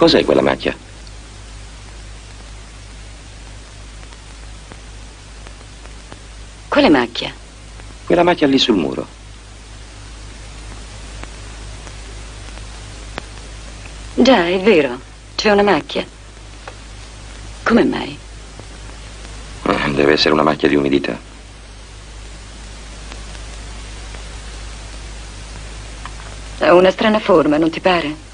Cos'è quella macchia? Quale macchia? Quella macchia lì sul muro. Già, è vero. C'è una macchia. Come mai? Deve essere una macchia di umidità. Ha una strana forma, non ti pare?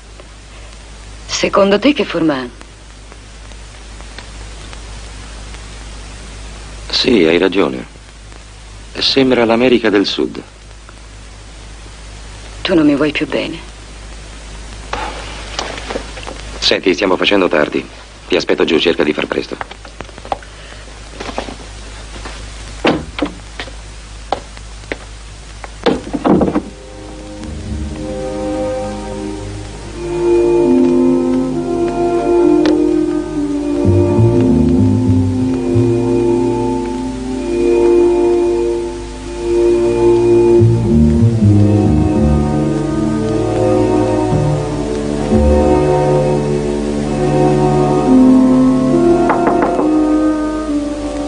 Secondo te che forma ha? Sì, hai ragione. Sembra l'America del Sud. Tu non mi vuoi più bene. Senti, stiamo facendo tardi. Ti aspetto giù, cerca di far presto.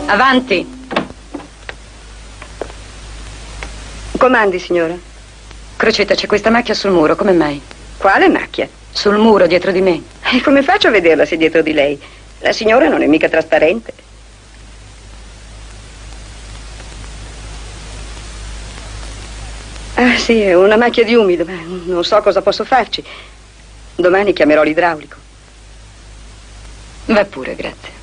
Avanti. Comandi, signora. Crocetta, c'è questa macchia sul muro, come mai? Quale macchia? Sul muro, dietro di me. E come faccio a vederla se dietro di lei? La signora non è mica trasparente. Ah, sì, è una macchia di umido, ma non so cosa posso farci. Domani chiamerò l'idraulico. Va pure, grazie.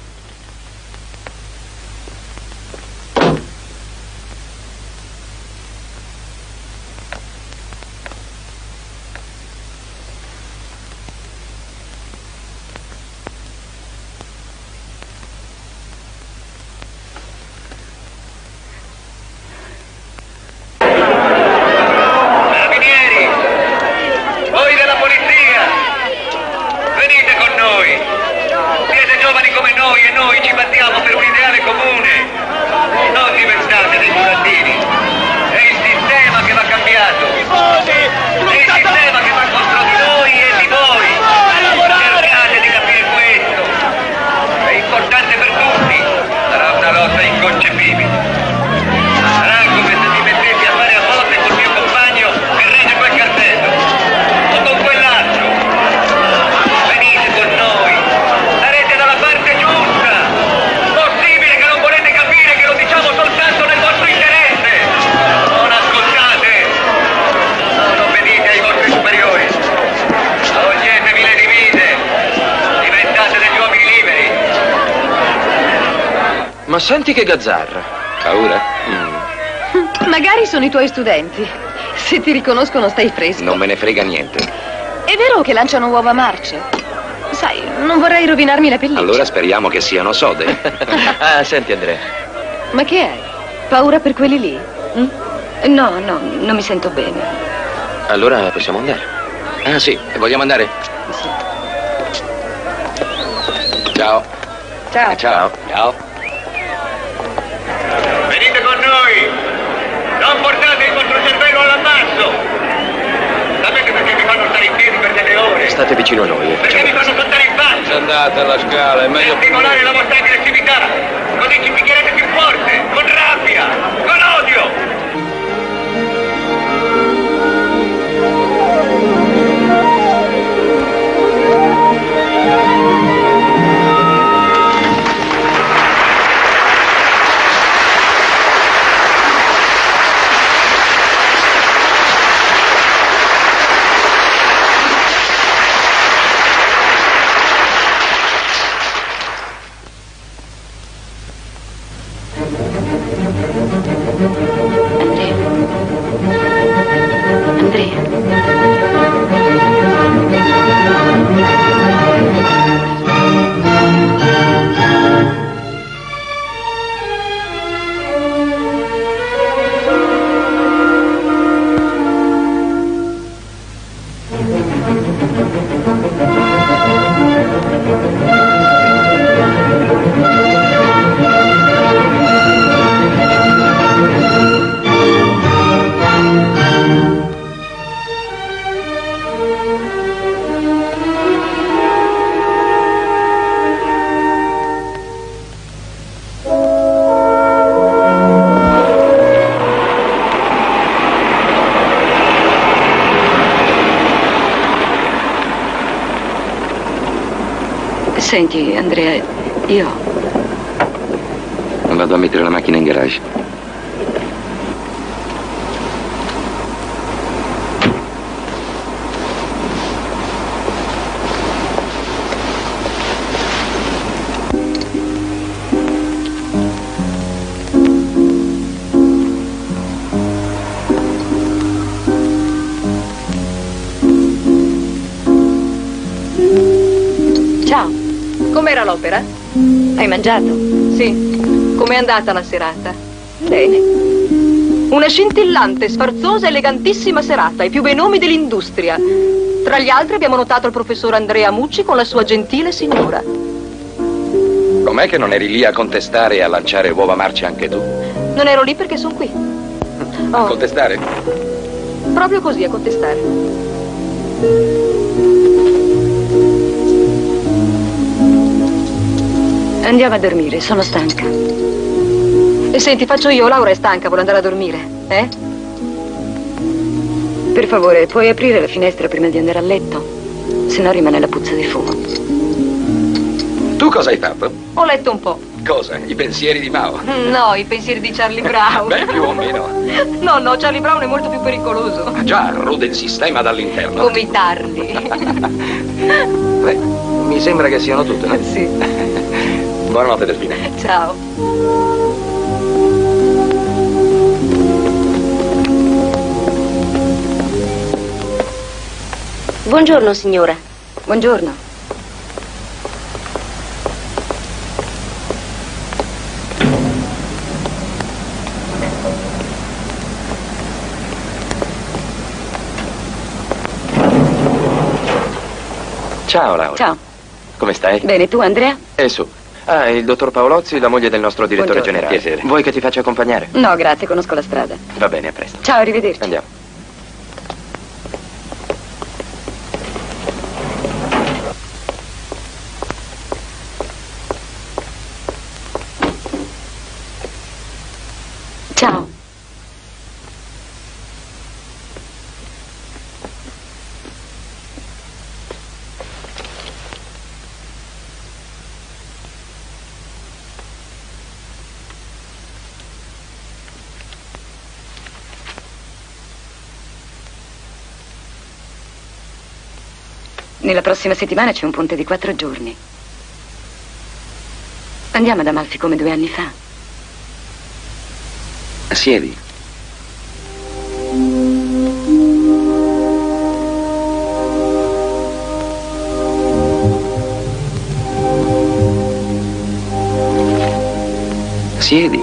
Ma senti che gazzarra. Paura? Magari sono i tuoi studenti. Se ti riconoscono stai fresco. Non me ne frega niente. È vero che lanciano uova marce? Sai, non vorrei rovinarmi la pelliccia. Allora speriamo che siano sode. Ah, senti Andrea. Ma che hai? Paura per quelli lì? No, non mi sento bene. Allora possiamo andare. Ah sì, vogliamo andare? Sì. Ciao. Ciao. Ciao. Ciao. Venite con noi! Non portate il vostro cervello all'ammasso! Sapete perché mi fanno stare in piedi per delle ore? State vicino a noi. Perché mi fanno saltare in faccia! Andate alla scala, è meglio. Per stimolare la vostra aggressività! Così ci picchierete più forte, con rabbia, con odio! Senti, Andrea, io... Vado a mettere la macchina in garage. Ciao, Com'era l'opera? hai mangiato? Sì. Com'è andata la serata? Bene. Una scintillante, sfarzosa, elegantissima serata, i più bei nomi dell'industria. Tra gli altri abbiamo notato il professor Andrea Mucci con la sua gentile signora. Com'è che non eri lì a contestare e a lanciare uova marce anche tu? Non ero lì perché sono qui. A Oh, contestare? proprio così, a contestare. Andiamo a dormire, sono stanca. E senti, faccio io, Laura è stanca, vuole andare a dormire, eh? Per favore, puoi aprire la finestra prima di andare a letto? Se no rimane la puzza di fumo. Tu cosa hai fatto? Ho letto un po'. Cosa? I pensieri di Mao? No, i pensieri di Charlie Brown. Beh, più o meno. No, Charlie Brown è molto più pericoloso. Ah, già, rode il sistema dall'interno. Come i tarli. Beh, mi sembra che siano tutte, no? Sì. Buonanotte, Delfina. Ciao. Buongiorno, signora. Buongiorno. Ciao, Laura. Ciao. Come stai? Bene, tu, Andrea? E su. Ah, il dottor Paolozzi, la moglie del nostro direttore Buongiorno. generale. Piacere. Vuoi che ti faccia accompagnare? No, grazie, conosco la strada. Va bene, a presto. Ciao, arrivederci. Andiamo. Ciao. Nella prossima settimana c'è un ponte di 4 giorni. Andiamo ad Amalfi come 2 anni fa. Siedi. Siedi.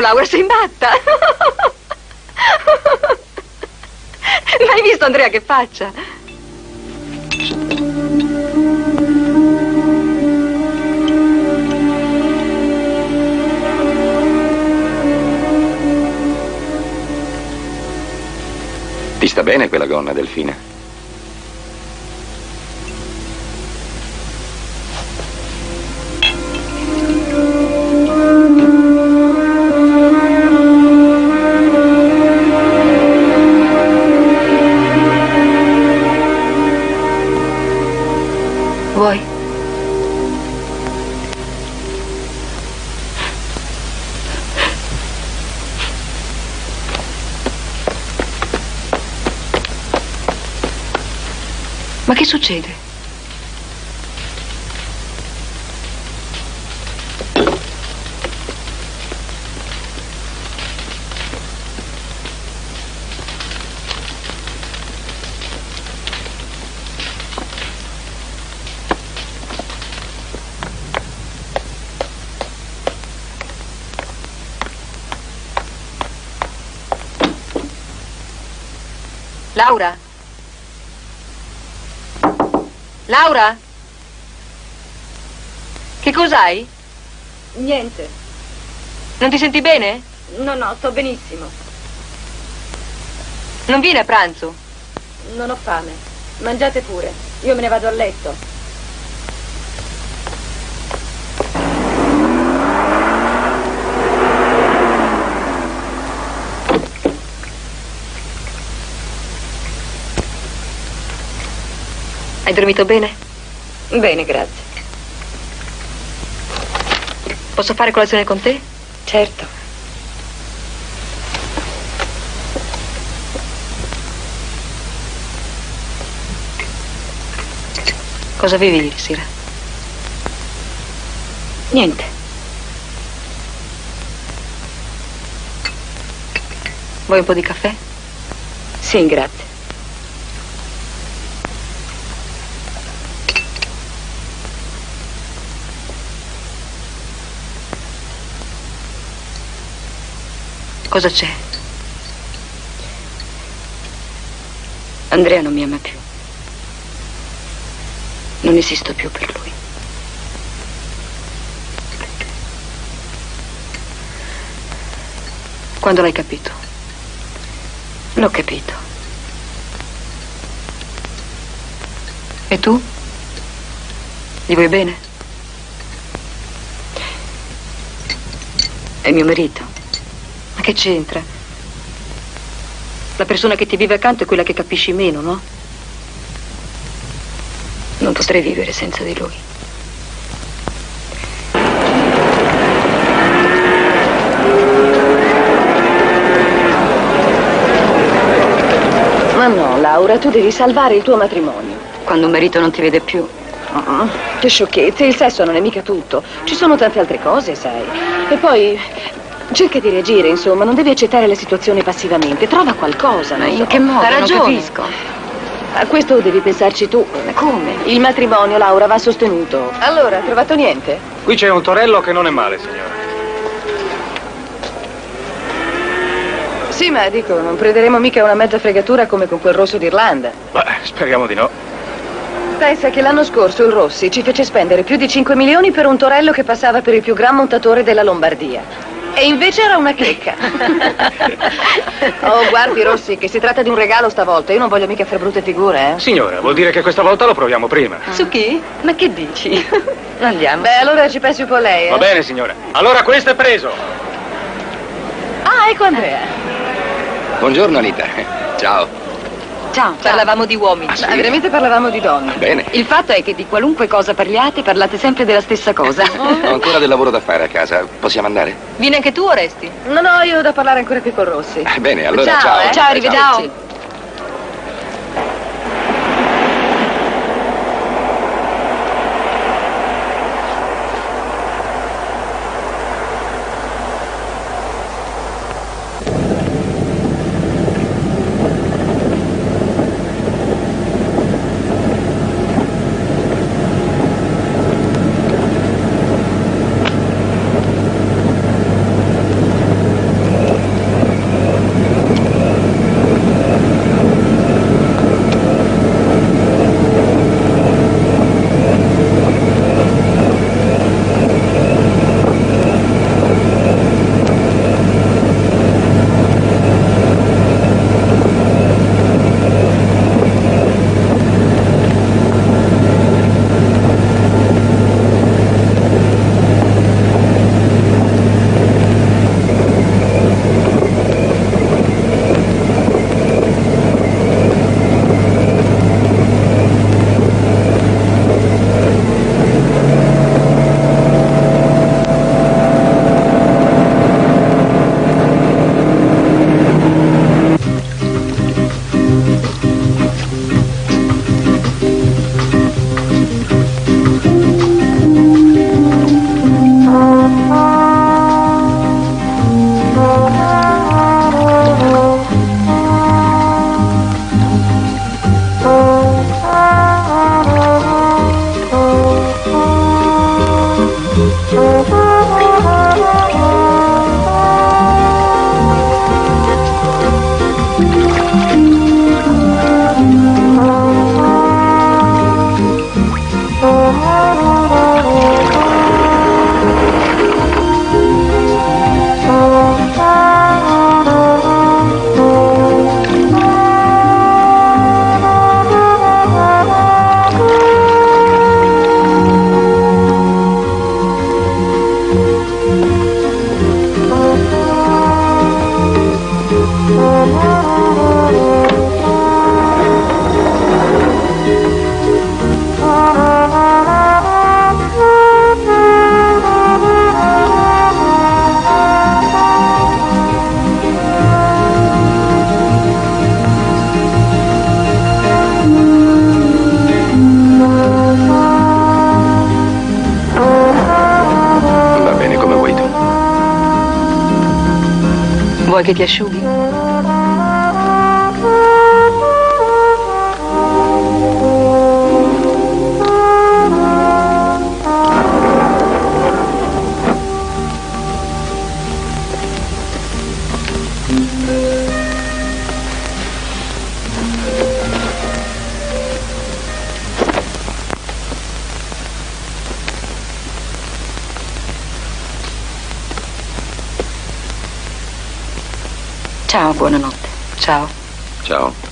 Laura, sei matta! Hai visto, Andrea, che faccia? Ti sta bene quella gonna, Delfina? Vuoi? Ma che succede? Laura? Laura? Che cos'hai? Niente. Non ti senti bene? No, sto benissimo. Non vieni a pranzo? Non ho fame. Mangiate pure. Io me ne vado a letto. Hai dormito bene? Bene, grazie. Posso fare colazione con te? Certo. Cosa avevi ieri sera? Niente. Vuoi un po' di caffè? Sì, grazie. Cosa c'è? Andrea non mi ama più. Non esisto più per lui. Quando l'hai capito? L'ho capito. E tu? Gli vuoi bene? È mio marito. Ma che c'entra? La persona che ti vive accanto è quella che capisci meno, no? Non potrei vivere senza di lui. Ma no, Laura, tu devi salvare il tuo matrimonio. Quando un marito non ti vede più. Che sciocchezze, il sesso non è mica tutto. Ci sono tante altre cose, sai. E poi cerca di reagire, insomma, non devi accettare la situazione passivamente. Trova qualcosa, Ma non in so. che modo? Ha Non ragione. capisco. A questo devi pensarci tu. Ma come? Il matrimonio, Laura, va sostenuto. Allora, hai trovato niente? Qui c'è un torello che non è male, signora. Sì, ma dico, non prenderemo mica una mezza fregatura come con quel rosso d'Irlanda. Beh, speriamo di no. Pensa che l'anno scorso il Rossi ci fece spendere più di 5 milioni per un torello che passava per il più gran montatore della Lombardia. E invece era una checca. Oh, guardi, Rossi, che si tratta di un regalo stavolta. Io non voglio mica fare brutte figure, eh. Signora, vuol dire che questa volta lo proviamo prima. Su chi? Ma che dici? Andiamo. Beh, allora ci pensi un po' lei, Va bene, signora. Allora questo è preso. Ah, ecco Andrea. Buongiorno, Anita. Ciao. Ciao. Parlavamo di uomini. Sì. Ma veramente parlavamo di donne. Bene. Il fatto è che di qualunque cosa parliate, parlate sempre della stessa cosa. Ho ancora del lavoro da fare a casa. Possiamo andare? Vieni anche tu, Oresti? No, io ho da parlare ancora qui con Rossi. Bene, allora ciao. Ciao, Ciao, arrivederci. Ciao. Vuoi che ti asciughi? Ciao, buonanotte. Ciao. Ciao.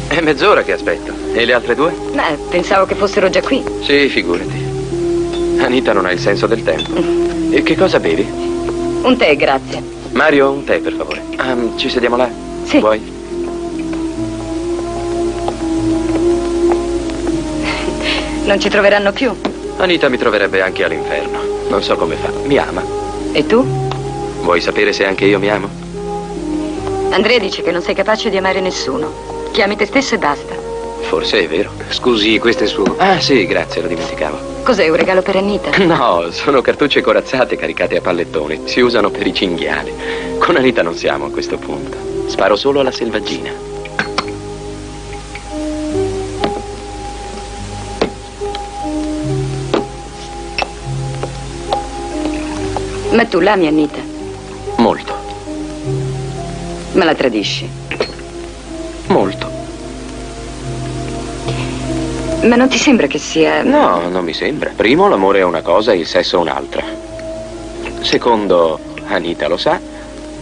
È mezz'ora che aspetto. E le altre due? Pensavo che fossero già qui. Sì, figurati. Anita non ha il senso del tempo. E che cosa bevi? Un tè, grazie. Mario, un tè, per favore. Ci sediamo là? Sì. Vuoi? Non ci troveranno più. Anita mi troverebbe anche all'inferno. Non so come fa. Mi ama. E tu? Vuoi sapere se anche io mi amo? Andrea dice che non sei capace di amare nessuno. Chiami te stesso e basta. Forse è vero. Scusi, questo è suo. Ah, sì, grazie, lo dimenticavo. Cos'è, un regalo per Anita? No, sono cartucce corazzate caricate a pallettoni. Si usano per i cinghiali. Con Anita non siamo a questo punto. Sparo solo alla selvaggina. Ma tu l'ami Anita? Molto. Ma la tradisci? Molto. Ma non ti sembra che sia... No, non mi sembra. Primo, l'amore è una cosa e il sesso un'altra. Secondo, Anita lo sa.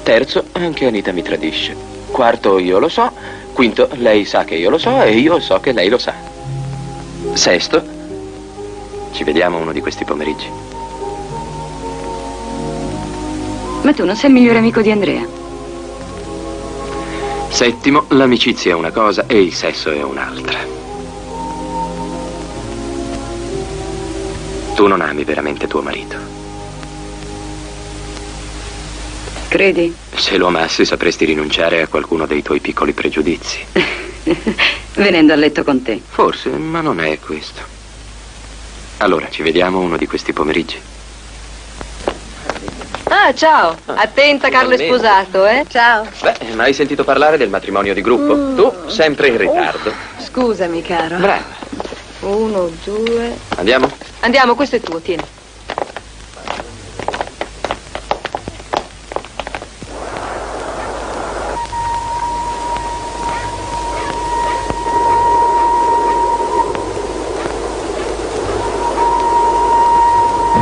Terzo, anche Anita mi tradisce. Quarto, io lo so. Quinto, lei sa che io lo so e io so che lei lo sa. Sesto, ci vediamo uno di questi pomeriggi. Ma tu non sei il migliore amico di Andrea? Settimo, l'amicizia è una cosa e il sesso è un'altra. Tu non ami veramente tuo marito. Credi? Se lo amassi sapresti rinunciare a qualcuno dei tuoi piccoli pregiudizi. Venendo a letto con te. Forse, ma non è questo. Allora, ci vediamo uno di questi pomeriggi. Ah, ciao. Attenta, Carlo è sposato, eh? Ciao. Beh, mai sentito parlare del matrimonio di gruppo? Tu, sempre in ritardo. Scusami, caro. Brava. 1, 2... Andiamo? Andiamo, questo è tuo, tieni.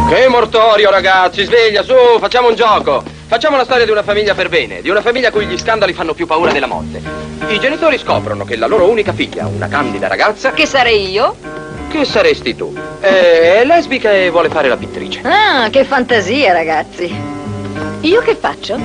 Che mortorio, ragazzi, sveglia, su, facciamo un gioco. Facciamo la storia di una famiglia per bene, di una famiglia a cui gli scandali fanno più paura della morte. I genitori scoprono che la loro unica figlia, una candida ragazza, Che sarei io? che saresti tu, è lesbica e vuole fare la pittrice. Ah, che fantasia, ragazzi. Io che faccio?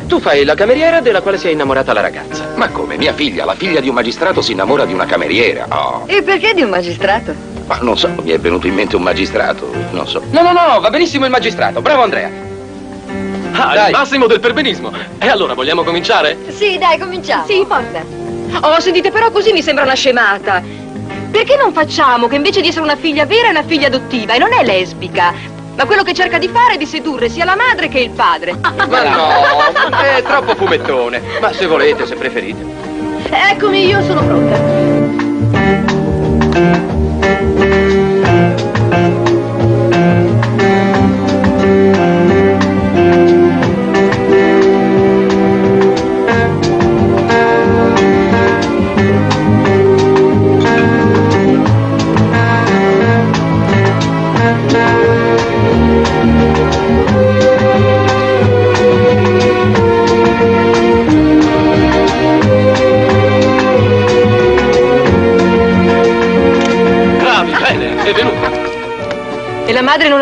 Tu fai la cameriera della quale si è innamorata la ragazza. Ma come? Mia figlia, la figlia di un magistrato, si innamora di una cameriera? Oh. E perché di un magistrato? Ma non so, mi è venuto in mente un magistrato, non so. No, va benissimo il magistrato, bravo Andrea. Il massimo del perbenismo. E allora, vogliamo cominciare? Sì, dai, cominciamo. Sì, forza. Oh, sentite, però così mi sembra una scemata. Perché non facciamo che invece di essere una figlia vera è una figlia adottiva e non è lesbica? Ma quello che cerca di fare è di sedurre sia la madre che il padre. Ma no, è troppo fumettone. Ma se volete, se preferite. Eccomi, io sono pronta.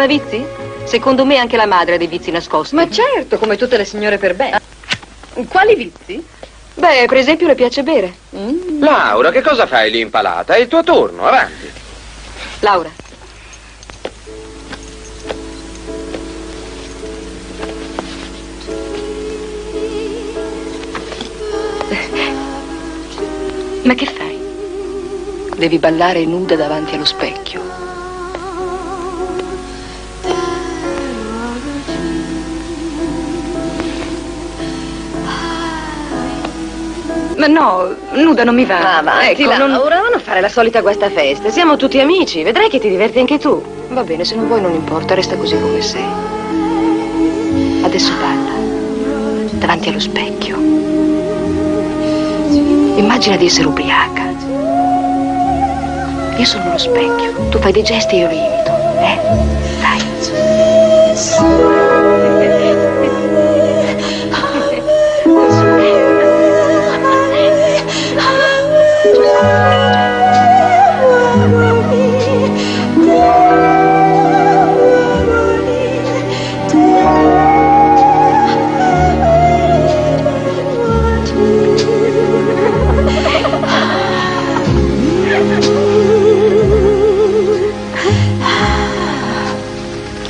vizi? Secondo me anche la madre ha dei vizi nascosti. Ma certo, come tutte le signore per bene. Quali vizi? Beh, per esempio le piace bere. Laura, che cosa fai lì impalata? È il tuo turno, avanti. Laura. Ma che fai? Devi ballare nuda davanti allo specchio. Ma no, nuda non mi va. Avanti, ecco, Laura, non fare la solita guastafeste. Siamo tutti amici, vedrai che ti diverti anche tu. Va bene, se non vuoi non importa, resta così come sei. Adesso balla, davanti allo specchio. Immagina di essere ubriaca. Io sono lo specchio, tu fai dei gesti e io li imito, Dai.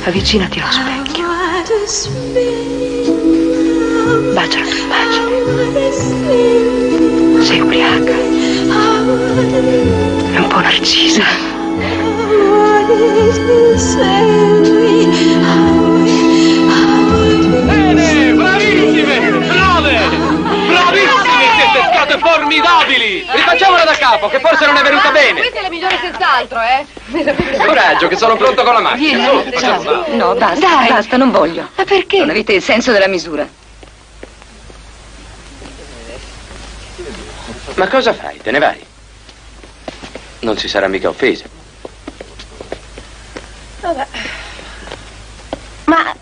Avvicinati allo specchio. Bacia la tua immagine. Sei ubriaca. È un po' narcisa. Bene, bravissime! Brave! Bravissime! Siete state formidabili! Rifacciamola da capo, che forse non è venuta bene! Questa è la migliore senz'altro, Coraggio, che sono pronto con la macchina. Su, Vieni, facciamo. no, basta, Dai. basta, non voglio. Ma perché? Non avete il senso della misura. Ma cosa fai? Te ne vai? Non si sarà mica offesa. Ma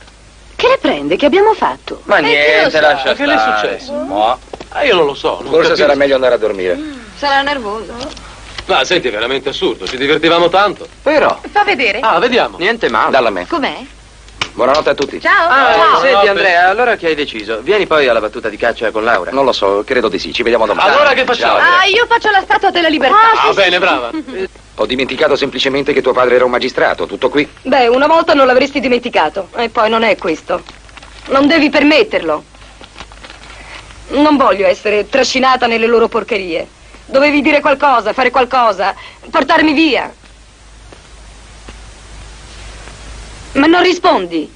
che le prende? Che abbiamo fatto? Ma niente, lascia Ma che le è stare. successo? No. Io non lo so. Non Forse capisco. sarà meglio andare a dormire. Sarà nervoso. Ma senti, è veramente assurdo. Ci divertivamo tanto. Però, Fa vedere. Ah, vediamo. niente male. Dalla me. Com'è? Buonanotte a tutti. Ciao. Ah, Ciao. senti Buonanotte. Andrea, allora che hai deciso? Vieni poi alla battuta di caccia con Laura. Non lo so, credo di sì. Ci vediamo domani. Allora che facciamo? Ah, io faccio la statua della libertà. Ah, bene, brava. Ho dimenticato semplicemente che tuo padre era un magistrato. Tutto qui. Beh, una volta non l'avresti dimenticato. E poi non è questo. Non devi permetterlo. Non voglio essere trascinata nelle loro porcherie. Dovevi dire qualcosa, fare qualcosa, portarmi via. Ma non rispondi.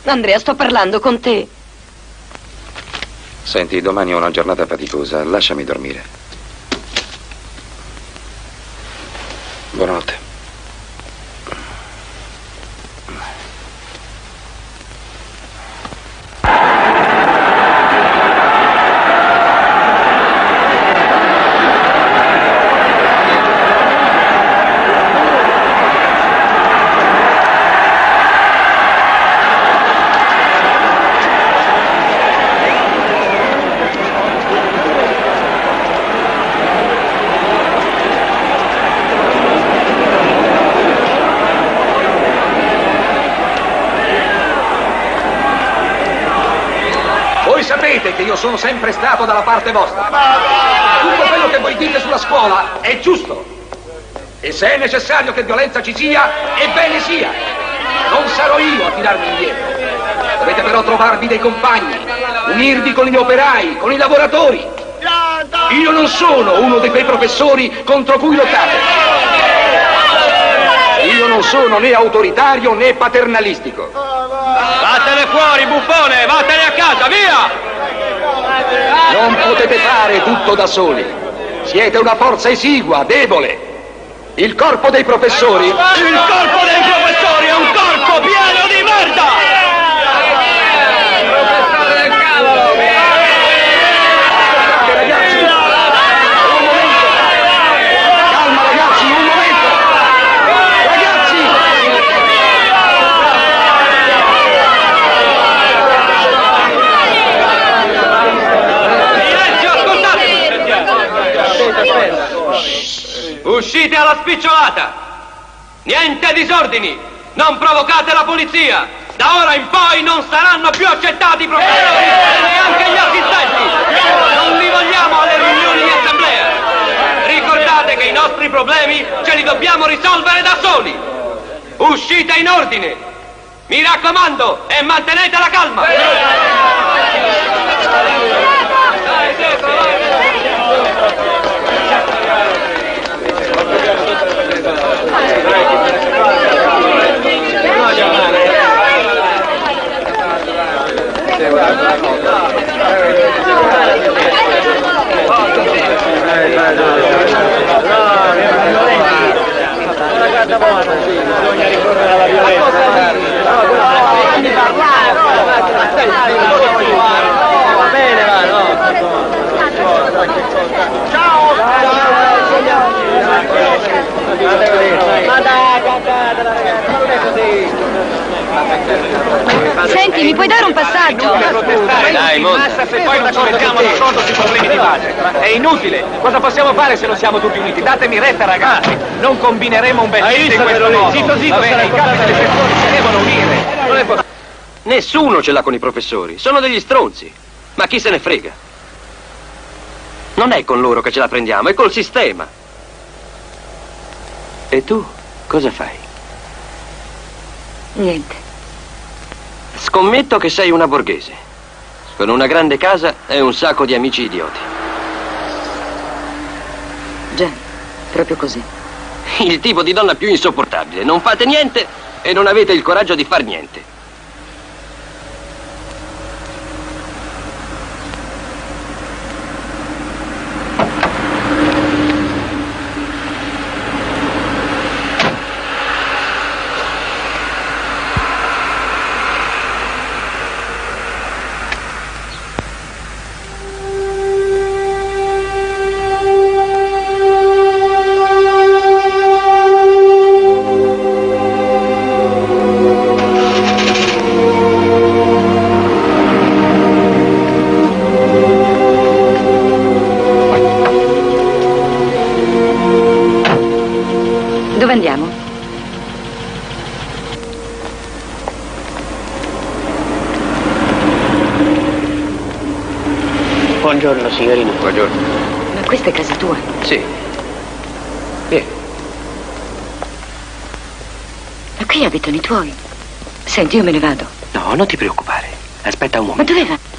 Andrea, sto parlando con te. Senti, domani è una giornata faticosa. Lasciami dormire. Buonanotte. Voi sapete che io sono sempre stato dalla parte vostra. Tutto quello che voi dite sulla scuola è giusto. E se è necessario che violenza ci sia, ebbene sia. Non sarò io a tirarmi indietro. Dovete però trovarvi dei compagni, unirvi con gli operai, con i lavoratori. Io non sono uno di quei professori contro cui lottate. Io non sono né autoritario né paternalistico. Vattene fuori, buffone! Vattene a casa, via! Non potete fare tutto da soli. Siete una forza esigua, debole. Il corpo dei professori... Il corpo dei professori è un corpo pieno di merda! Professore del cavolo! Ragazzi, un momento! Calma ragazzi, un momento! Ragazzi! Silenzio, ascoltate! Uscite alla spicciolata! Niente disordini! non provocate la polizia! Da ora in poi non saranno più accettati i professori e neanche gli assistenti! Non li vogliamo alle riunioni di assemblea! Ricordate che i nostri problemi ce li dobbiamo risolvere da soli! Uscite in ordine! Mi raccomando, e mantenete la calma! Bisogna ricorrere alla violenza. Va bene, va, no? Ciao! Ma dai, cantate la ragazza, non è così. Senti, mi puoi dare un passaggio? Dai, monta. Se poi non ci mettiamo d'accordo sui problemi di base. È inutile. Cosa possiamo fare se non siamo tutti uniti? Datemi retta, ragazzi. Non combineremo un bel niente in questo modo. Zitto, zitto, va bene, i capi delle sezioni si devono unire. Non è possibile. Nessuno ce l'ha con i professori, sono degli stronzi. Ma chi se ne frega? Non è con loro che ce la prendiamo, è col sistema. E tu cosa fai? Niente. Scommetto che sei una borghese, con una grande casa e un sacco di amici idioti. Già, proprio così. Il tipo di donna più insopportabile. Non fate niente e non avete il coraggio di far niente. Dove andiamo? Buongiorno, signorina. Buongiorno. Ma questa è casa tua? Sì. Vieni. Ma qui abitano i tuoi. Senti, io me ne vado. No, non ti preoccupare. Aspetta un Ma momento. dove va?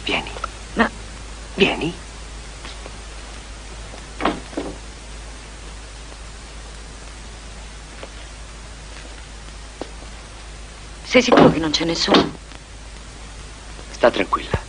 Vieni. Ma Vieni. sei sicuro che non c'è nessuno? Sta tranquilla.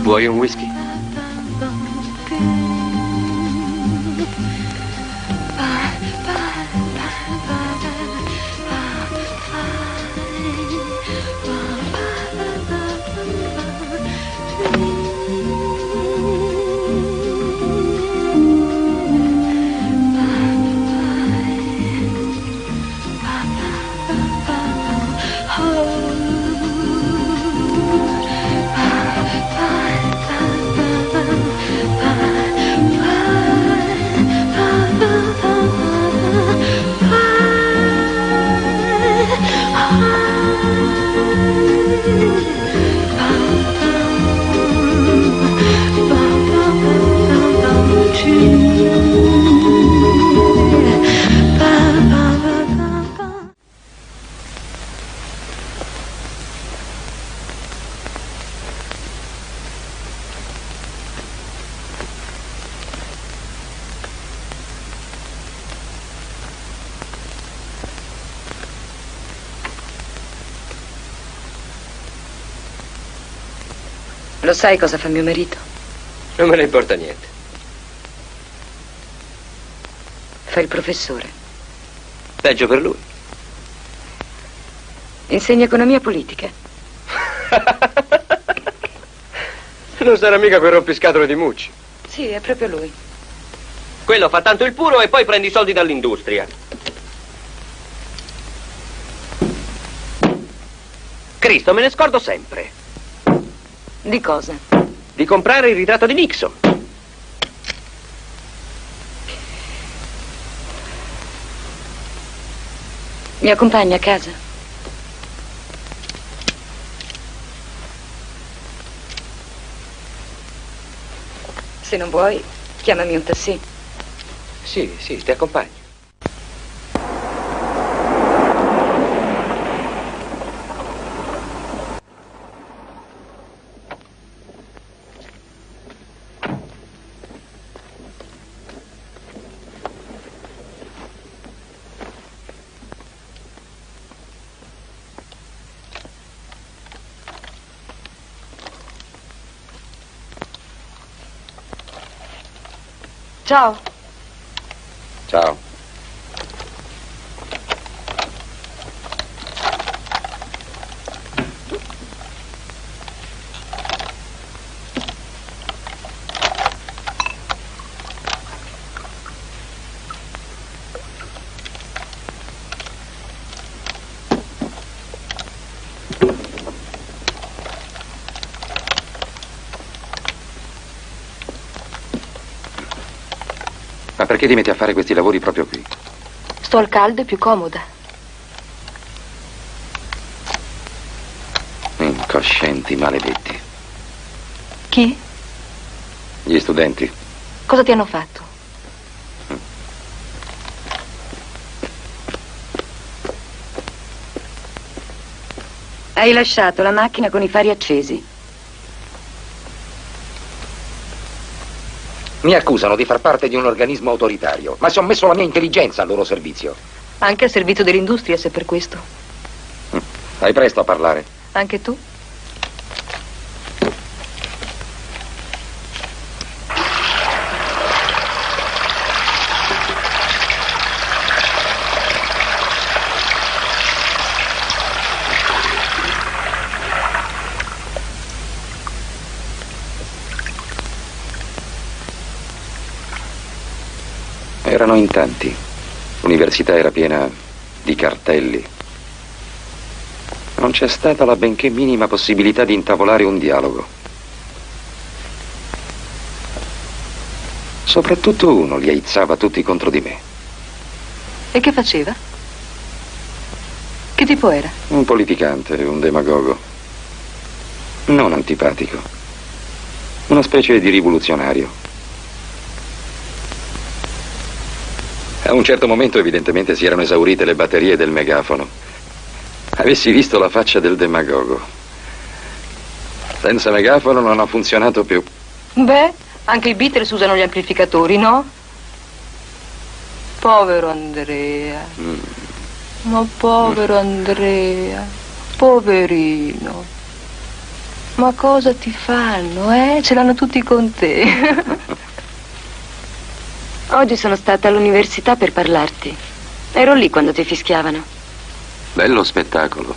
Vuoi un whisky? Lo sai cosa fa mio marito? Non me ne importa niente. Fa il professore. Peggio per lui. Insegna economia politica. Non sarà mica quel rompiscatole di Mucci. Sì, è proprio lui. Quello fa tanto il puro e poi prende i soldi dall'industria. Cristo, me ne scordo sempre. Di cosa? Di comprare il ritratto di Nixon. Mi accompagna a casa? Se non vuoi, chiamami un taxi. Sì, ti accompagno. Ciao. Ciao. Ma perché ti metti a fare questi lavori proprio qui? Sto al caldo e più comoda. Incoscienti maledetti. Chi? Gli studenti. Cosa ti hanno fatto? Hai lasciato la macchina con i fari accesi. Mi accusano di far parte di un organismo autoritario, ma se ho messo la mia intelligenza al loro servizio. Anche al servizio dell'industria, se per questo. Fai presto a parlare. Anche tu? Erano in tanti. L'università era piena di cartelli. Non c'è stata la benché minima possibilità di intavolare un dialogo. Soprattutto uno li aizzava tutti contro di me. E che faceva? Che tipo era? Un politicante, un demagogo. Non antipatico. Una specie di rivoluzionario. A un certo momento evidentemente si erano esaurite le batterie del megafono. Avessi visto la faccia del demagogo. Senza megafono non ha funzionato più. Beh, anche i Beatles usano gli amplificatori, no? Povero Andrea. Ma povero Andrea. Poverino. Ma cosa ti fanno, eh? Ce l'hanno tutti con te. Oggi sono stata all'università per parlarti. Ero lì quando ti fischiavano. Bello spettacolo.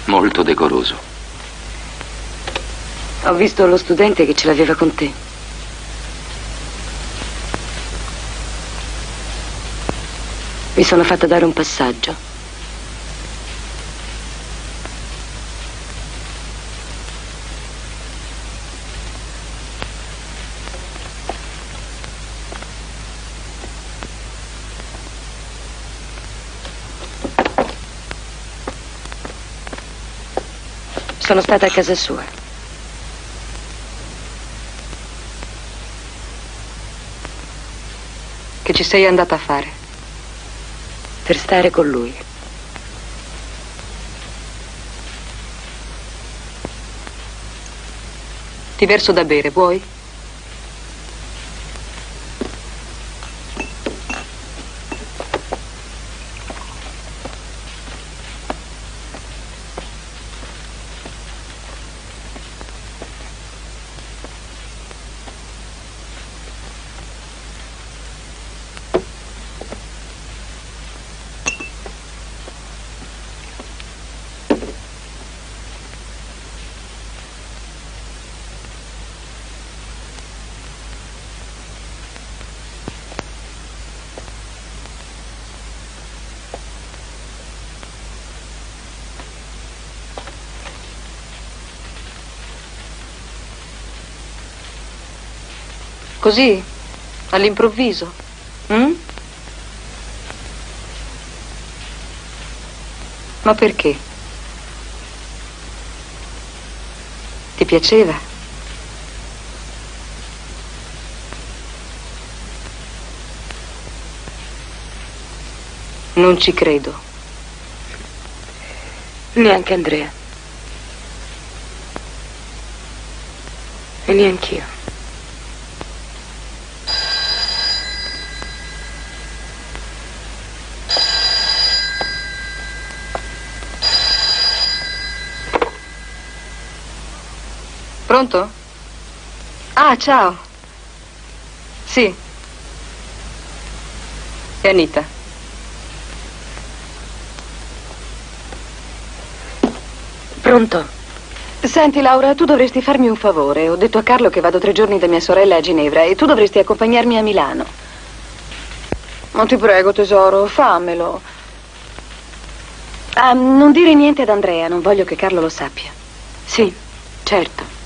Molto decoroso. Ho visto lo studente che ce l'aveva con te. Mi sono fatta dare un passaggio. Sono stata a casa sua. Che ci sei andata a fare? Per stare con lui. Ti verso da bere, vuoi? Così? All'improvviso? Mm? Ma perché? Ti piaceva? Non ci credo. Neanche Andrea. E neanch'io. Pronto? Ah, ciao. Sì. È Anita. Pronto? Senti, Laura, tu dovresti farmi un favore. Ho detto a Carlo che vado 3 giorni da mia sorella a Ginevra e tu dovresti accompagnarmi a Milano. Ma ti prego, tesoro, fammelo. Ah, non dire niente ad Andrea, non voglio che Carlo lo sappia. Sì, certo.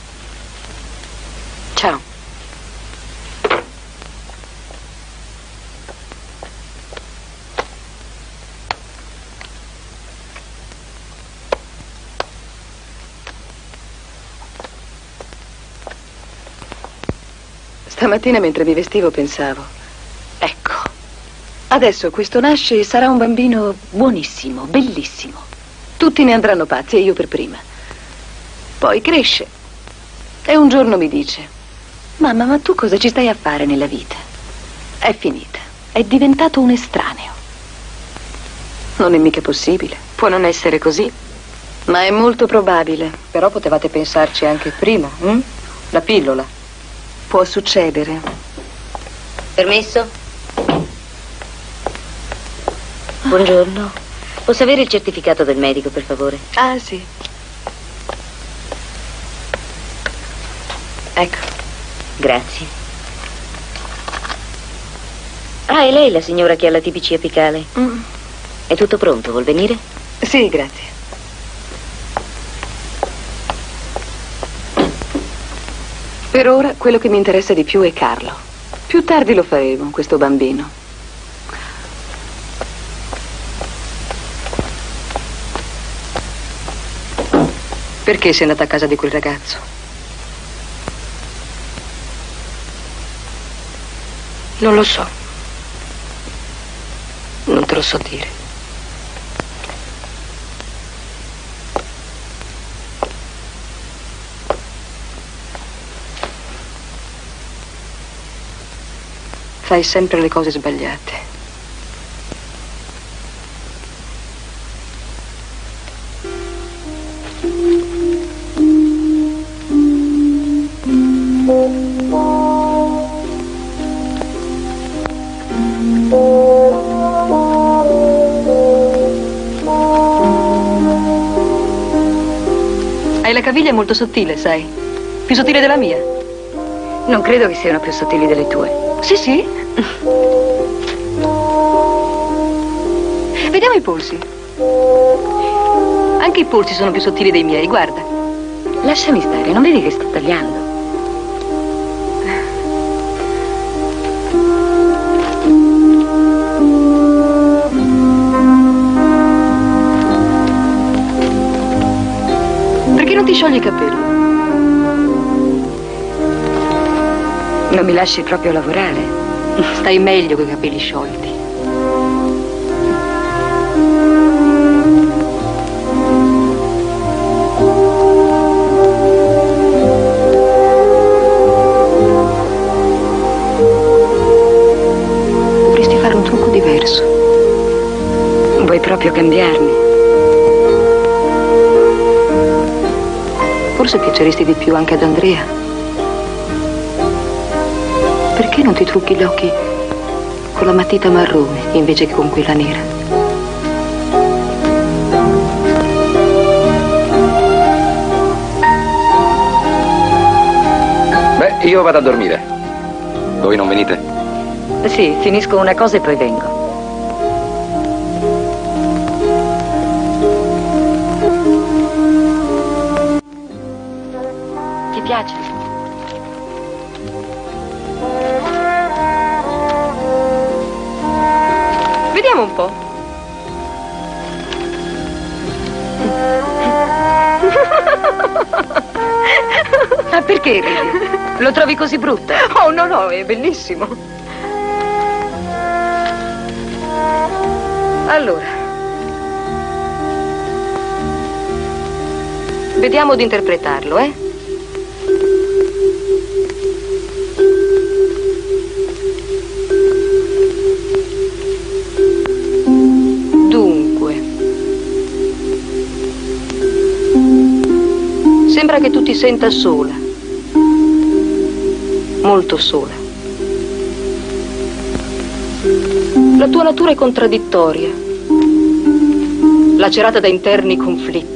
Ciao. Stamattina mentre mi vestivo pensavo, ecco, adesso questo nasce e sarà un bambino buonissimo, bellissimo. Tutti ne andranno pazzi e io per prima. Poi cresce e un giorno mi dice: mamma, ma tu cosa ci stai a fare nella vita? È finita, è diventato un estraneo. Non è mica possibile. Può non essere così. Ma è molto probabile. Però potevate pensarci anche prima, hm? La pillola. Può succedere. Permesso? Buongiorno. Posso avere il certificato del medico, per favore? Ah, sì. Ecco. Grazie. Ah, è lei la signora che ha la TBC apicale? È tutto pronto, vuol venire? Sì, grazie. Per ora quello che mi interessa di più è Carlo. Più tardi lo faremo, questo bambino. Perché sei andata a casa di quel ragazzo? Non lo so. Non te lo so dire. Fai sempre le cose sbagliate. Hai la caviglia molto sottile, sai? Più sottile della mia. Non credo che siano più sottili delle tue. Sì, sì. Vediamo i polsi. Anche i polsi sono più sottili dei miei, guarda. Lasciami stare, non vedi che sto tagliando? Perché non ti sciogli i capelli? Non mi lasci proprio lavorare? Stai meglio coi capelli sciolti. Dovresti fare un trucco diverso. Vuoi proprio cambiarmi? Forse piaceresti di più anche ad Andrea. Perché non ti trucchi gli occhi con la matita marrone invece che con quella nera? Beh, io vado a dormire. Voi non venite? Sì, finisco una cosa e poi vengo. Ti piace? un po'. Ma perché ridi? Lo trovi così brutto? Oh, no, è bellissimo. Allora, vediamo di interpretarlo, eh? Dunque, sembra che tu ti senta sola, molto sola. La tua natura è contraddittoria, lacerata da interni conflitti.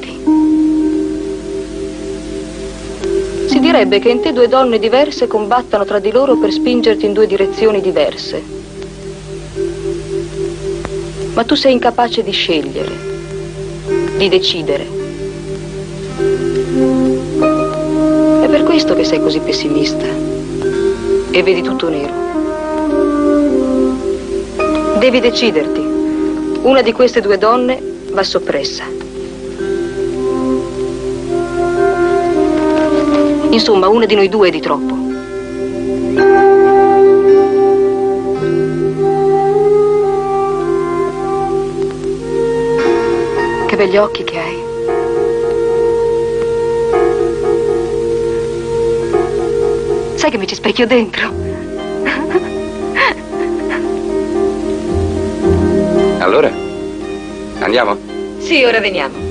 Si direbbe che in te due donne diverse combattano tra di loro per spingerti in due direzioni diverse. Ma tu sei incapace di scegliere, di decidere. È per questo che sei così pessimista e vedi tutto nero. Devi deciderti. Una di queste due donne va soppressa. Insomma, una di noi due è di troppo. Che begli occhi che hai. Sai che mi ci specchio dentro? Allora, andiamo? Sì, ora veniamo.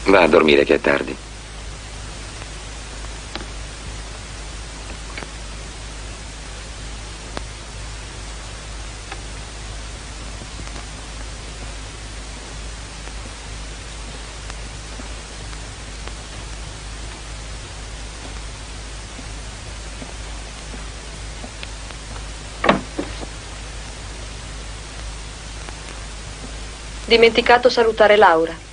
Va a dormire che è tardi. Dimenticato salutare Laura.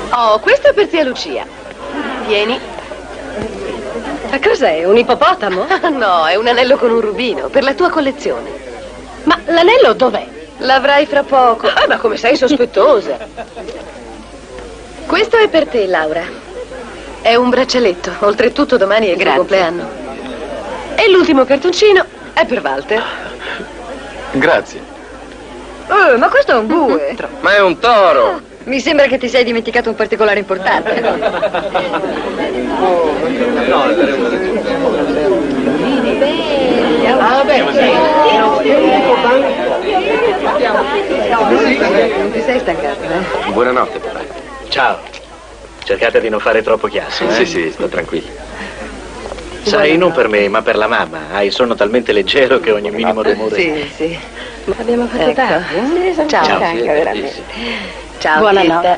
Oh, questo è per zia Lucia. Tieni. Ma cos'è? Un ippopotamo? No, è un anello con un rubino, per la tua collezione. Ma l'anello dov'è? L'avrai fra poco. Ah, ma come sei sospettosa? Questo è per te, Laura. È un braccialetto. Oltretutto domani è il tuo compleanno. E l'ultimo cartoncino è per Walter. Grazie. Ma questo è un bue. Ma è un toro! Mi sembra che ti sei dimenticato un particolare importante. Non ti sei stancato, eh? Buonanotte, papà. Ciao. Cercate di non fare troppo chiasso, Sì, sì, sta tranquillo. Sai, non per me, ma per la mamma. Hai il sonno talmente leggero che ogni minimo rumore... Sì, sì. Ma abbiamo fatto tardi. Ciao, Ciao. Franca, veramente. Ciao, Buonanotte.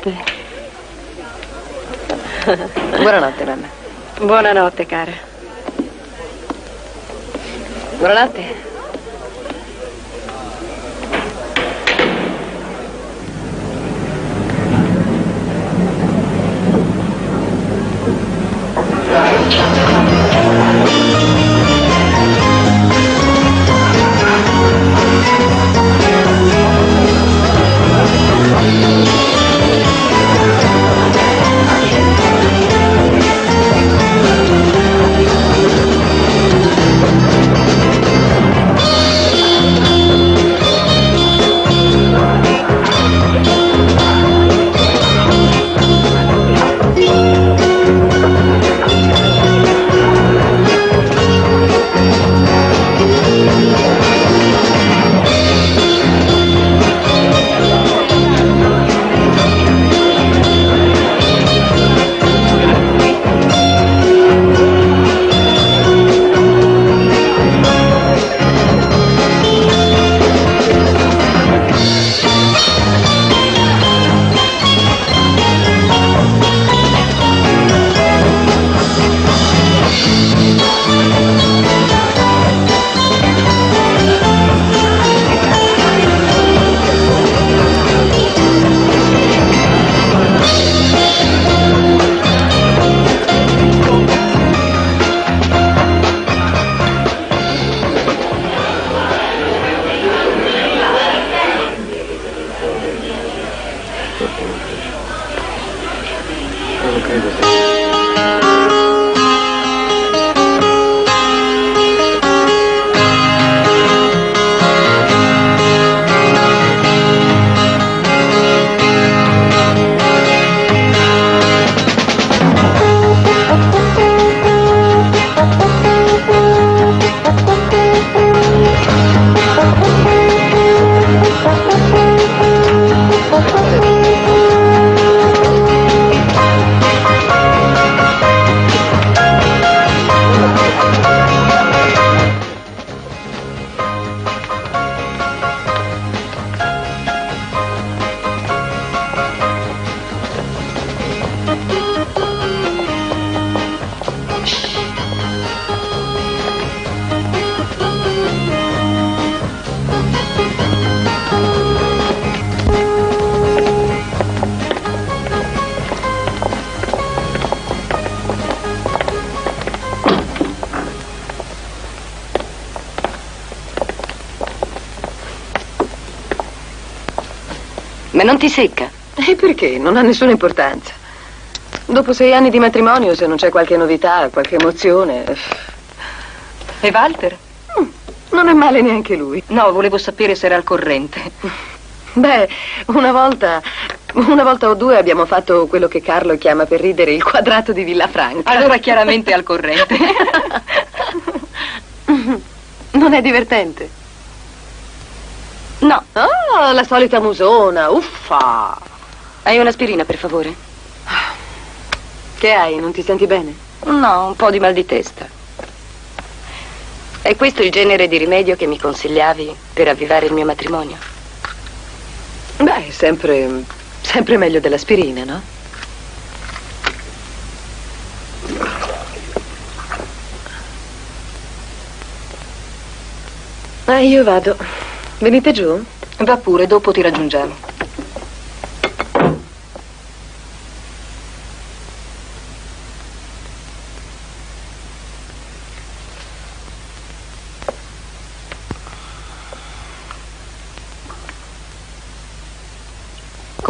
Tietta. Buonanotte, mamma. Buonanotte, cara. Buonanotte. Ma non ti secca? E perché? Non ha nessuna importanza. Dopo 6 anni di matrimonio, se non c'è qualche novità, qualche emozione... E Walter? Non è male neanche lui. No, volevo sapere se era al corrente. Beh, una volta o due abbiamo fatto quello che Carlo chiama per ridere il quadrato di Villafranca. Allora chiaramente al corrente. Non è divertente? No. Oh, la solita musona, uffa! Hai un'aspirina, per favore? Che hai? Non ti senti bene? No, un po' di mal di testa. È questo il genere di rimedio che mi consigliavi per avvivare il mio matrimonio? Beh, sempre meglio dell'aspirina, no? Io vado. Venite giù? Va pure, dopo ti raggiungiamo.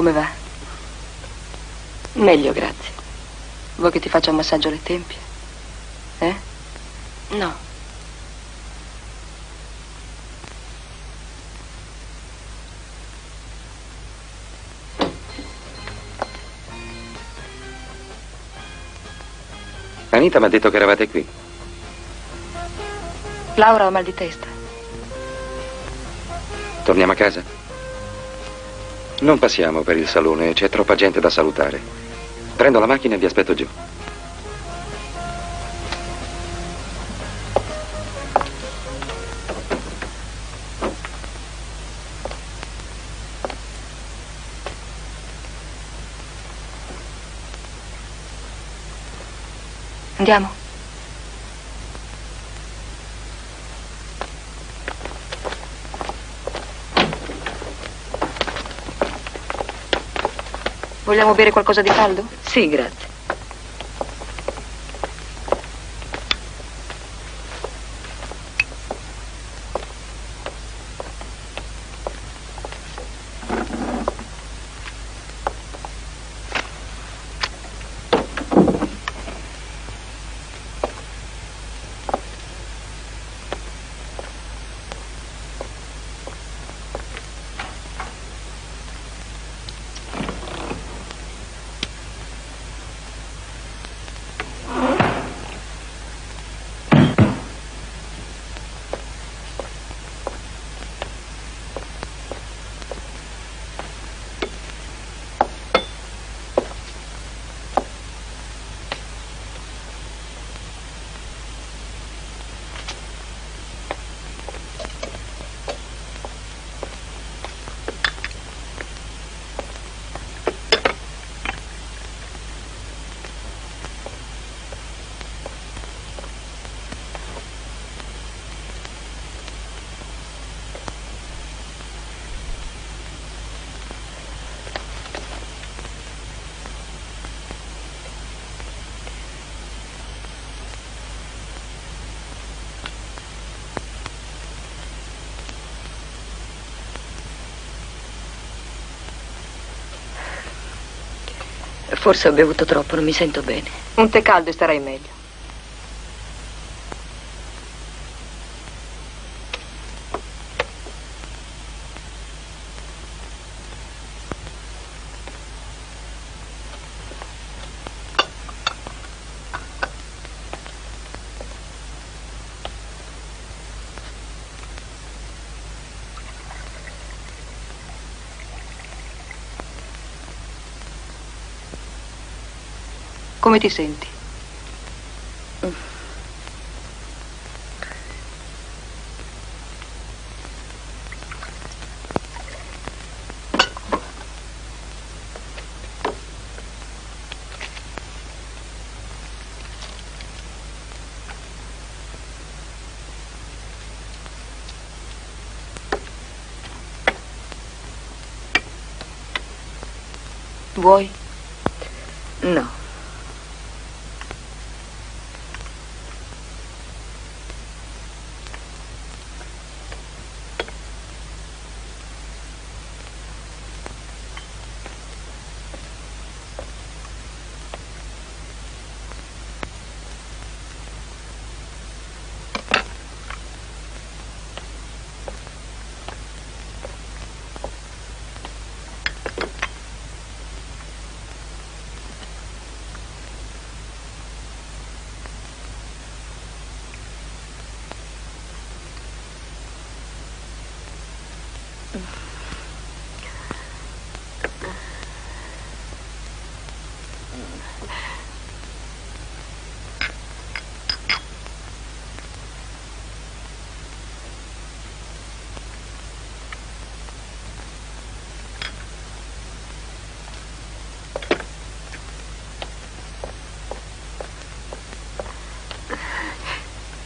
Come va? Meglio, grazie. Vuoi che ti faccia un massaggio alle tempie? No. Anita mi ha detto che eravate qui. Laura ha mal di testa. Torniamo a casa? Non passiamo per il salone, c'è troppa gente da salutare. Prendo la macchina e vi aspetto giù. Andiamo. Vogliamo bere qualcosa di caldo? Sì, grazie. Forse ho bevuto troppo, non mi sento bene. Un tè caldo e starai meglio. Come ti senti? Vuoi? No.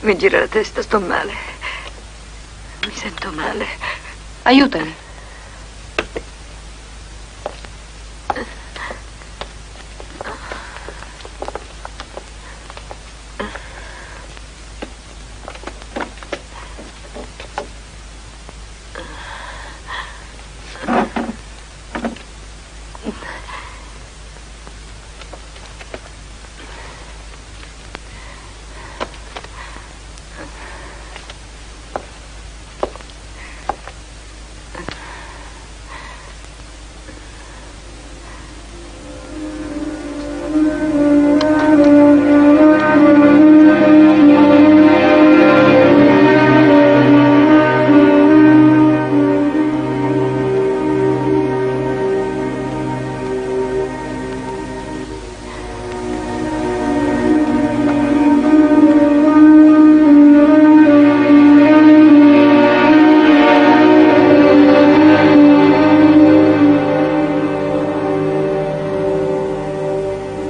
Mi gira la testa, sto male. Mi sento male. Aiutami.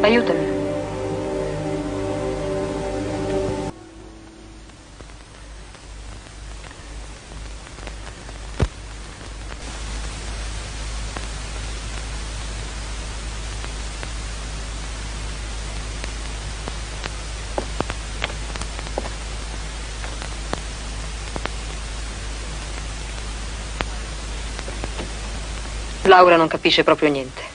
Aiutami. Laura non capisce proprio niente.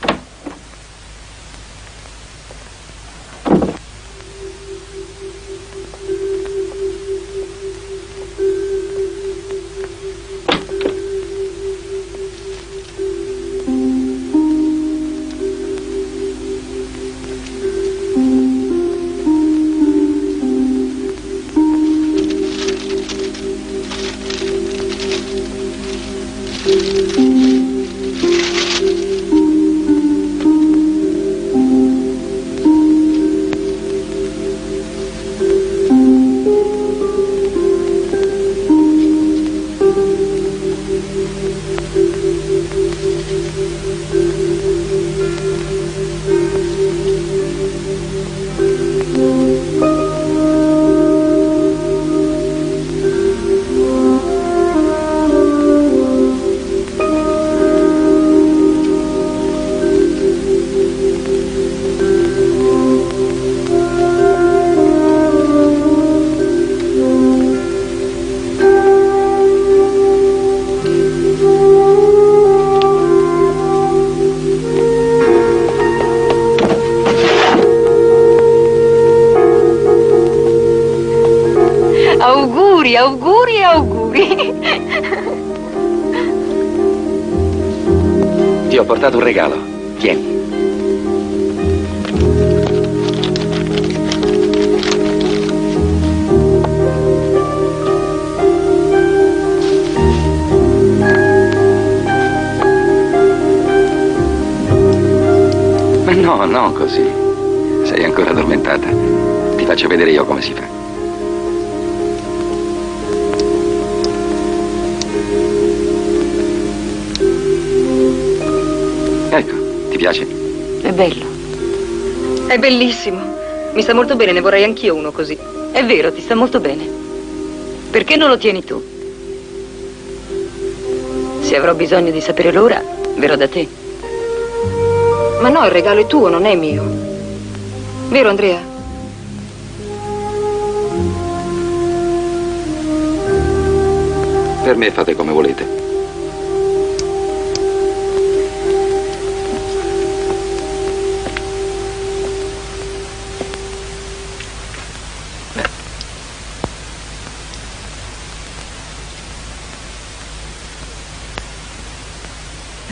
Auguri, auguri e auguri. Ti ho portato un regalo. Tieni. Ma no, non così. Sei ancora addormentata. Ti faccio vedere io come si fa. Ecco, ti piace? È bello. È bellissimo. Mi sta molto bene, ne vorrei anch'io uno così. È vero, ti sta molto bene. Perché non lo tieni tu? Se avrò bisogno di sapere l'ora, verrò da te. Ma no, il regalo è tuo, non è mio. Vero, Andrea? Per me fate come volete.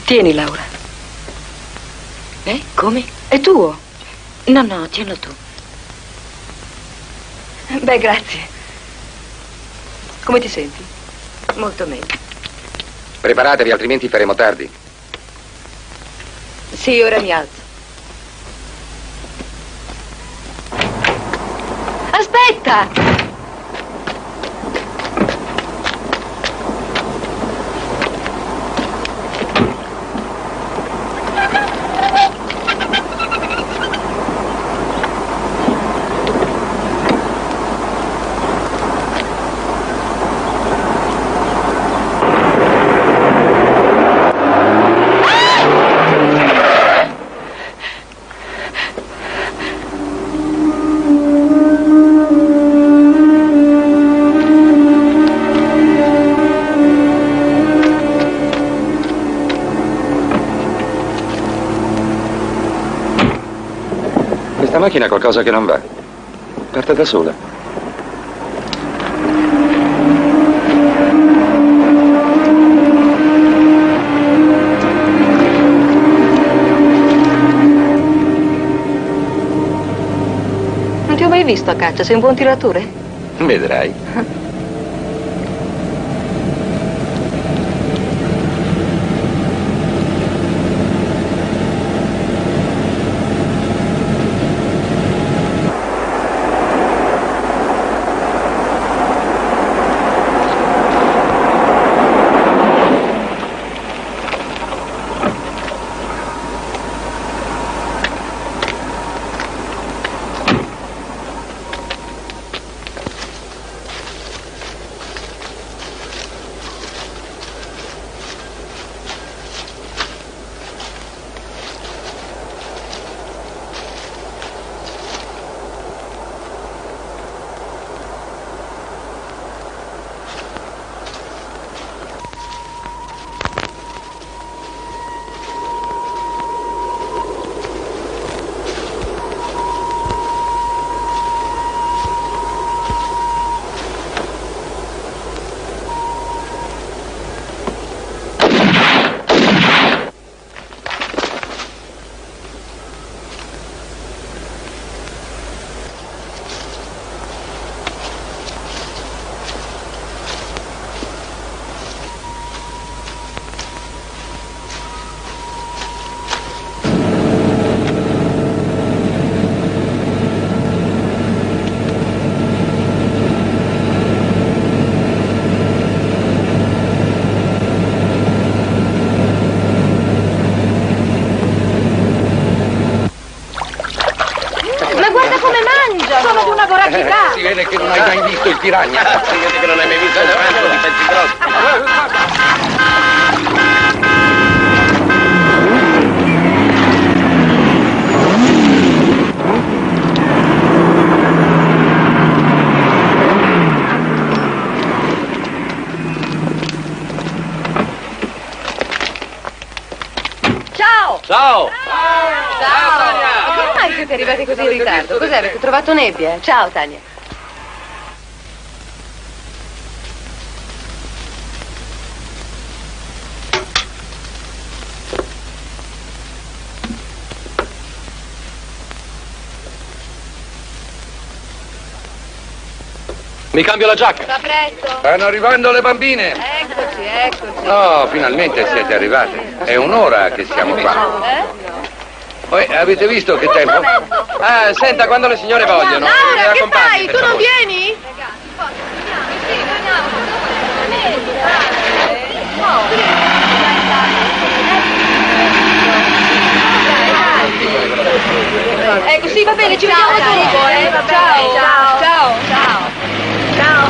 Tieni, Laura. Come? È tuo. No, no, tienilo tu. Beh, grazie. Come ti senti? Molto meglio. Preparatevi, altrimenti faremo tardi. Sì, ora mi alzo. Aspetta! Questa macchina ha qualcosa che non va. Parte da sola. Non ti ho mai visto a caccia, sei un buon tiratore? Vedrai. voracità. Si vede che non hai mai visto il piranha. Si vede che non hai mai visto il franco di pezzi grossi. Ciao! Ciao! Ciao! Ma come mai siete arrivati così in ritardo? Cos'è, avete trovato nebbia? Ciao, Tania. Mi cambio la giacca. Va presto. Stanno arrivando le bambine. Eccoci. Oh, finalmente siete arrivate. È un'ora che siamo qua. Poi, avete visto che tempo? Ah, senta, quando le signore vogliono. Laura, mi che accompagni, fai? per Tu non favore. vieni? Ecco, sì, va bene, ci vediamo dopo, Ciao, ciao, ciao, ciao.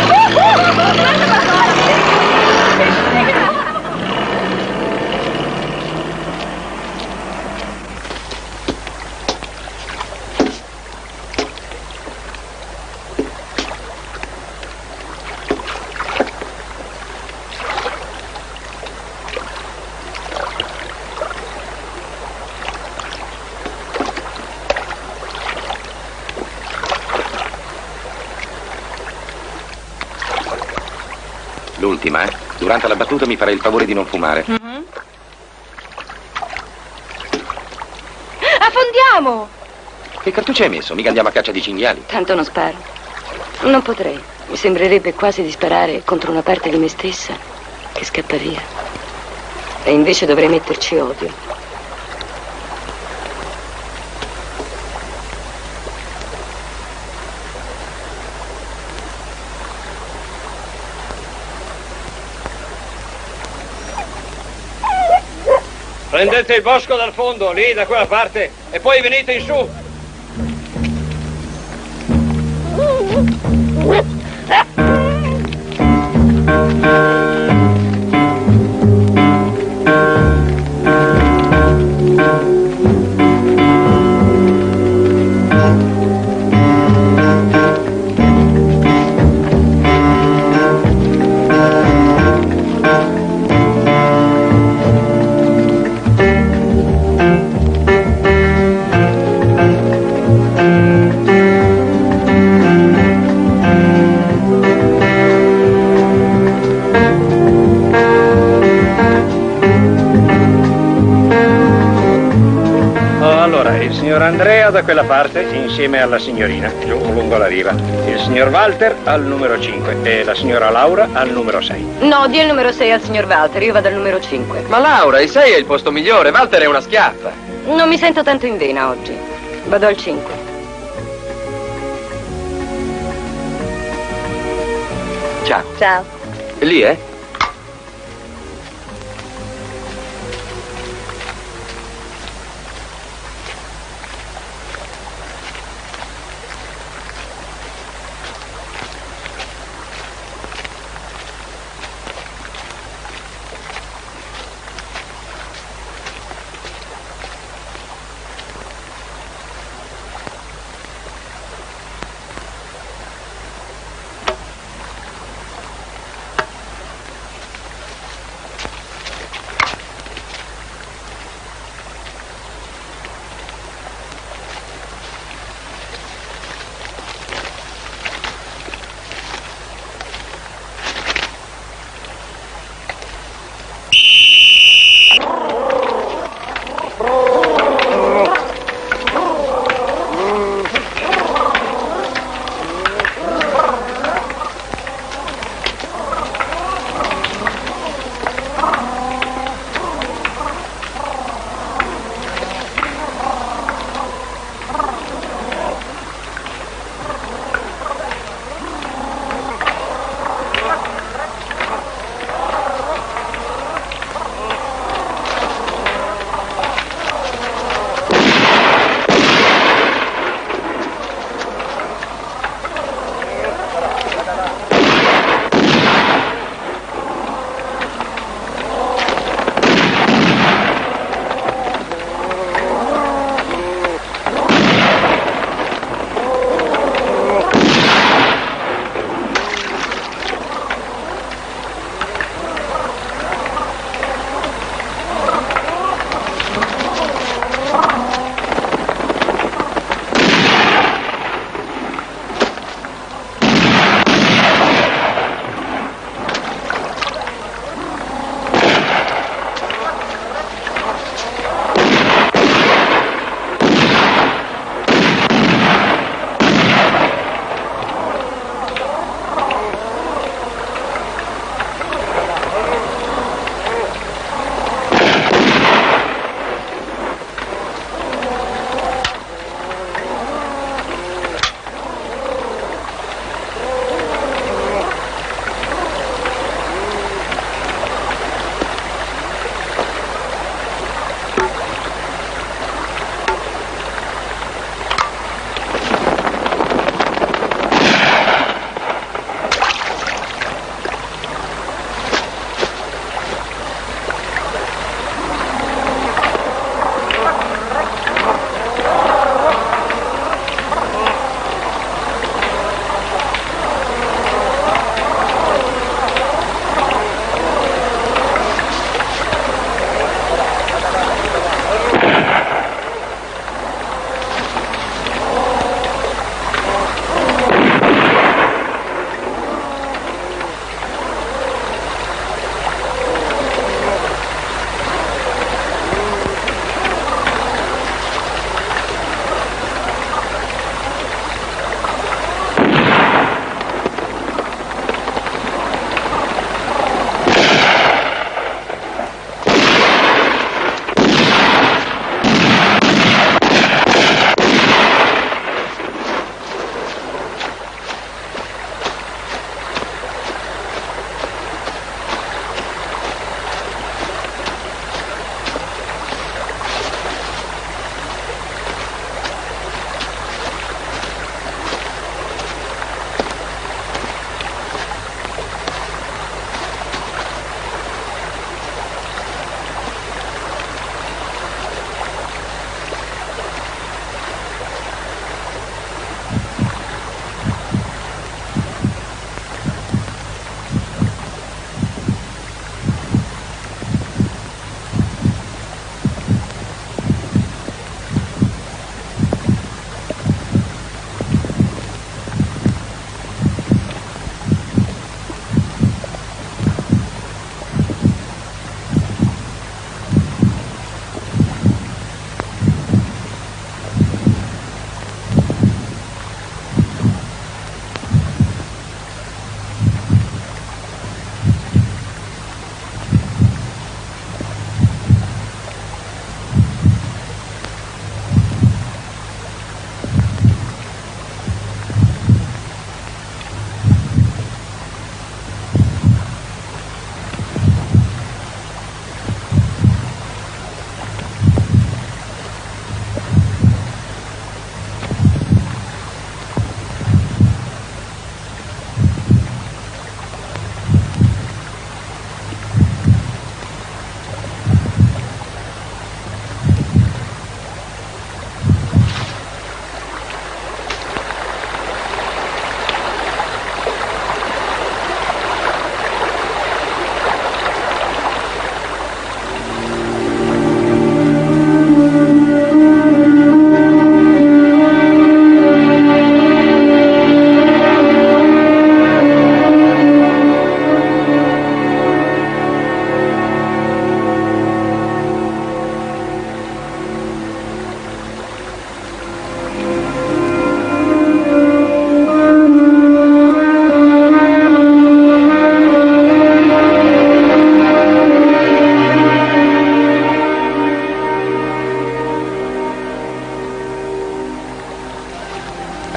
L'ultima, eh? Durante la battuta mi farei il favore di non fumare. Affondiamo! Che cartucce hai messo? Mica andiamo a caccia di cinghiali. Tanto non sparo. Non potrei. Mi sembrerebbe quasi di sparare contro una parte di me stessa che scappa via. E invece dovrei metterci odio. Prendete il bosco dal fondo, lì, da quella parte, e poi venite in su. Il signor Andrea da quella parte insieme alla signorina, giù lungo la riva. Il signor Walter al numero 5 e la signora Laura al numero 6. No, dia il numero 6 al signor Walter, io vado al numero 5. Ma Laura, il 6 è il posto migliore, Walter è una schiaffa. Non mi sento tanto in vena oggi. Vado al 5. Ciao. Ciao. Lì, eh?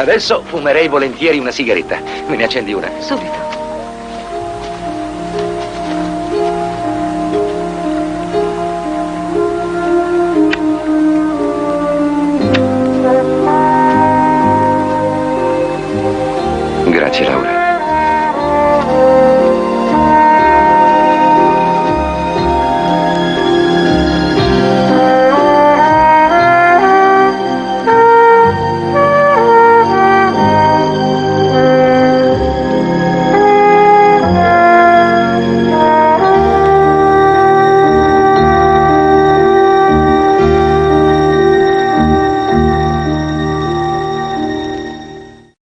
Adesso fumerei volentieri una sigaretta. Me ne accendi una? Subito.